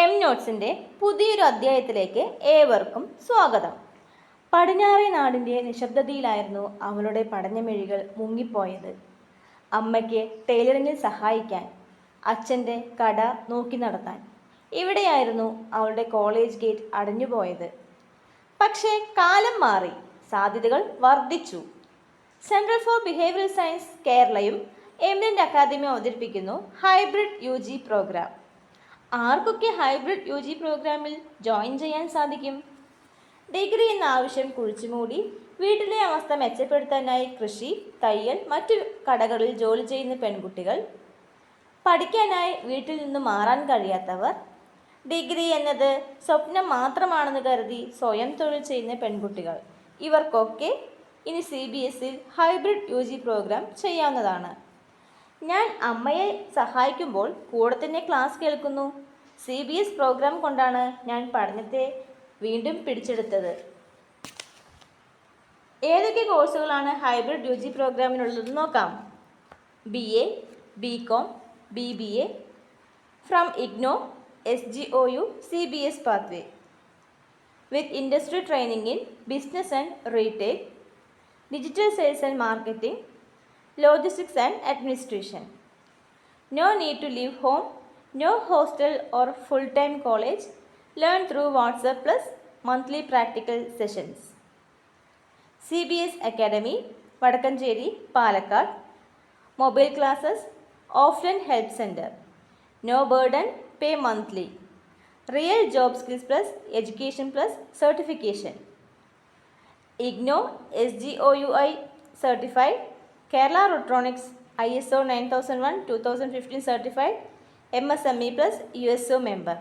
M നോട്ട്സിൻ്റെ പുതിയൊരു അധ്യായത്തിലേക്ക് ഏവർക്കും സ്വാഗതം. പടിഞ്ഞാറേ നാടിൻ്റെ നിശബ്ദതയിലായിരുന്നു അവളുടെ പഠനമിഴികൾ മുങ്ങിപ്പോയത്. അമ്മയ്ക്ക് ടൈലറിങ്ങിൽ സഹായിക്കാൻ, അച്ഛൻ്റെ കട നോക്കി നടത്താൻ. ഇവിടെയായിരുന്നു അവളുടെ കോളേജ് ഗേറ്റ് അടഞ്ഞുപോയത്. പക്ഷേ കാലം മാറി, സാധ്യതകൾ വർദ്ധിച്ചു. സെൻട്രൽ ഫോർ ബിഹേവിയറൽ സയൻസ് കേരളയും എമിനന്റ് അക്കാദമി അവതരിപ്പിക്കുന്നു ഹൈബ്രിഡ് UG പ്രോഗ്രാം. ആർക്കൊക്കെ ഹൈബ്രിഡ് UG പ്രോഗ്രാമിൽ ജോയിൻ ചെയ്യാൻ സാധിക്കും? ഡിഗ്രി എന്ന ആവശ്യം കുഴിച്ചുമൂടി വീട്ടിലെ അവസ്ഥ മെച്ചപ്പെടുത്താനായി കൃഷി, തയ്യൽ, മറ്റു കടകളിൽ ജോലി ചെയ്യുന്ന പെൺകുട്ടികൾ, പഠിക്കാനായി വീട്ടിൽ നിന്ന് മാറാൻ കഴിയാത്തവർ, ഡിഗ്രി എന്നത് സ്വപ്നം മാത്രമാണെന്ന് കരുതി സ്വയം തൊഴിൽ ചെയ്യുന്ന പെൺകുട്ടികൾ, ഇവർക്കൊക്കെ ഇനി CBSE ഹൈബ്രിഡ് UG പ്രോഗ്രാം ചെയ്യാവുന്നതാണ്. ഞാൻ അമ്മയെ സഹായിക്കുമ്പോൾ കൂടെ തന്നെ ക്ലാസ് കേൾക്കുന്നു. CBS പ്രോഗ്രാം കൊണ്ടാണ് ഞാൻ പഠനത്തെ വീണ്ടും പിടിച്ചെടുത്തത്. ഏതൊക്കെ കോഴ്സുകളാണ് ഹൈബ്രിഡ് UG പ്രോഗ്രാമിനുള്ളത് നോക്കാം. BA, BCom, BBA from IGNOU, SGOU, CBS pathway with industry training in business and retail, digital sales and marketing, logistics and administration. No need to leave home, no hostel or full-time college. Learn through WhatsApp plus monthly practical sessions. CBS Academy, Vadakkancheri, Palakkad. Mobile classes, offline help center. No burden, pay monthly. Real job skills plus education plus certification. IGNOU, SGOUI certified. Kerala Rotronics ISO 9001 2015 certified, MSME plus USO member.